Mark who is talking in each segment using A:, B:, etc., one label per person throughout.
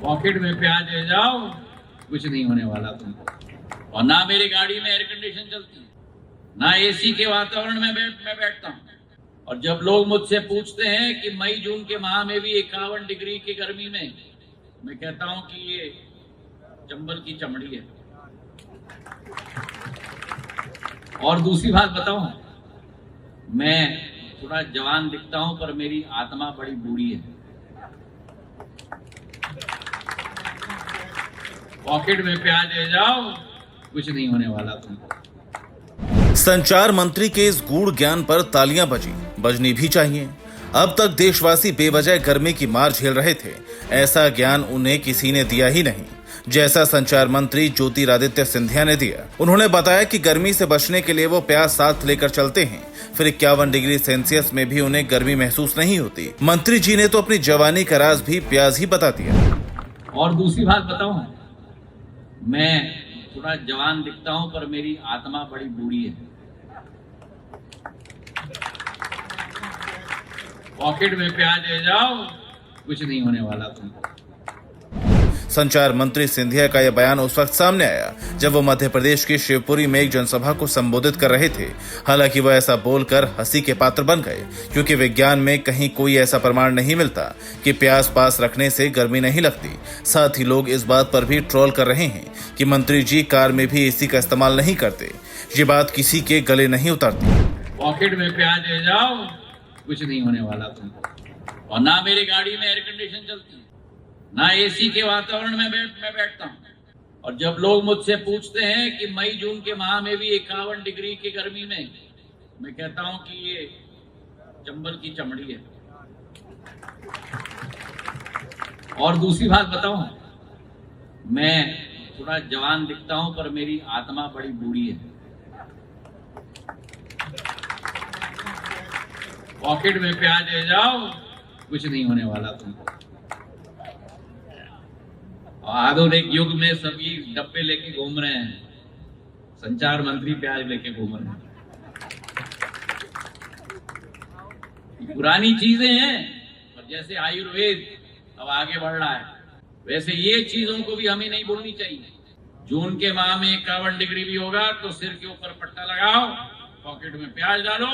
A: Pocket में प्याज ले जाओ, कुछ नहीं होने वाला तुमको। और ना मेरी गाड़ी में एयर कंडीशन चलती है, ना एसी के वातावरण में मैं बैठता हूं। और जब लोग मुझसे पूछते हैं कि मई जून के माह में भी 51 डिग्री की गर्मी में, मैं कहता हूं कि ये चंबल की चमड़ी है। और दूसरी बात बताऊं, मैं थोड़ा जवान दिखता हूं पर मेरी आत्मा बड़ी बूढ़ी है। पॉकेट में प्याज ले जाओ, कुछ नहीं होने वाला तुमको।
B: संचार मंत्री के इस गूढ़ ज्ञान पर तालियां बजनी भी चाहिए। अब तक देशवासी बेवजह गर्मी की मार झेल रहे थे, ऐसा ज्ञान उन्हें किसी ने दिया ही नहीं जैसा संचार मंत्री ज्योतिरादित्य सिंधिया ने दिया। उन्होंने बताया कि गर्मी से बचने के लिए वो प्याज साथ लेकर चलते हैं, फिर 51 डिग्री सेल्सियस में भी उन्हें गर्मी महसूस नहीं होती। मंत्री जी ने तो अपनी जवानी का राज भी प्याज ही बता दिया।
A: और दूसरी बात बताऊं, मैं थोड़ा जवान दिखता हूं पर मेरी आत्मा बड़ी बूढ़ी है। पॉकेट में प्याज ले जाओ, कुछ नहीं होने वाला तुमको।
B: संचार मंत्री सिंधिया का यह बयान उस वक्त सामने आया जब वो मध्य प्रदेश के शिवपुरी में एक जनसभा को संबोधित कर रहे थे। हालांकि वो ऐसा बोलकर हंसी के पात्र बन गए, क्योंकि विज्ञान में कहीं कोई ऐसा प्रमाण नहीं मिलता कि प्याज पास रखने से गर्मी नहीं लगती। साथ ही लोग इस बात पर भी ट्रोल कर रहे हैं कि मंत्री जी कार में भी एसी का इस्तेमाल नहीं करते। ये बात किसी के गले नहीं उतरती।
A: पॉकेट में प्याज ले जाओ, कुछ नहीं होने वाला तुमको। और ना मेरी गाड़ी में एयर कंडीशन चलती है, ना एसी के वातावरण में मैं बैठता हूं। और जब लोग मुझसे पूछते हैं कि मई जून के माह में भी 51 डिग्री की गर्मी में, मैं कहता हूं कि ये चंबल की चमड़ी है। और दूसरी बात बताऊं, मैं थोड़ा जवान दिखता हूं पर मेरी आत्मा बड़ी बूढ़ी है। पॉकेट में प्याज ले जाओ, कुछ नहीं होने वाला तुमको। आधुनिक युग में सभी डब्बे लेके घूम रहे हैं, संचार मंत्री प्याज लेके घूम रहे हैं। पुरानी चीजें हैं, और जैसे आयुर्वेद अब आगे बढ़ रहा है, वैसे ये चीजों को भी हमें नहीं भूलनी चाहिए। जून के माह में 51 डिग्री भी होगा तो सिर के ऊपर पट्टा लगाओ, पॉकेट में प्याज डालो,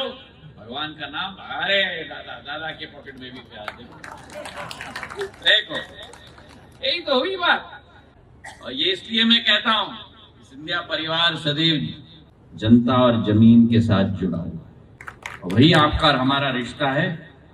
A: भगवान का नाम, अरे दादा के पॉकेट में भी प्याज देखो। यही तो हुई बात। और ये इसलिए मैं कहता हूं, सिंधिया परिवार सदैव जनता और जमीन के साथ जुड़ा हुआ, और वही आपका और हमारा रिश्ता है।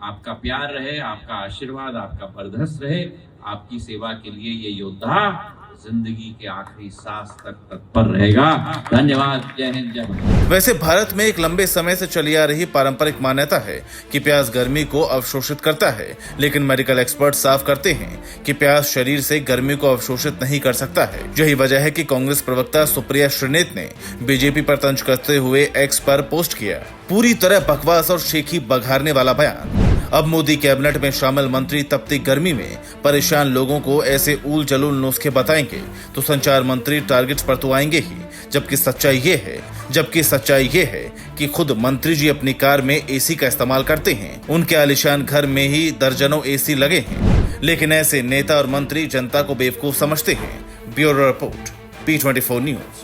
A: आपका प्यार रहे, आपका आशीर्वाद, आपका बरदस्त रहे। आपकी सेवा के लिए ये योद्धा जिंदगी के आखिरी सांस तक तत्पर रहेगा। धन्यवाद। जय हिंद, जय भारत।
B: वैसे भारत में एक लंबे समय से चली आ रही पारंपरिक मान्यता है कि प्याज गर्मी को अवशोषित करता है, लेकिन मेडिकल एक्सपर्ट साफ करते हैं कि प्याज शरीर से गर्मी को अवशोषित नहीं कर सकता है। यही वजह है कि कांग्रेस प्रवक्ता सुप्रिया श्रीनेत ने बीजेपी पर तंज कसते हुए एक्स पर पोस्ट किया। पूरी तरह बकवास और शेखी बघारने वाला बयान। अब मोदी कैबिनेट में शामिल मंत्री तपती गर्मी में परेशान लोगों को ऐसे ऊल जलूल नुस्खे बताएंगे तो संचार मंत्री टारगेट पर तो आएंगे ही। जबकि सच्चाई ये है कि खुद मंत्री जी अपनी कार में एसी का इस्तेमाल करते हैं। उनके आलीशान घर में ही दर्जनों एसी लगे हैं, लेकिन ऐसे नेता और मंत्री जनता को बेवकूफ समझते हैं। Bureau report, P24 news.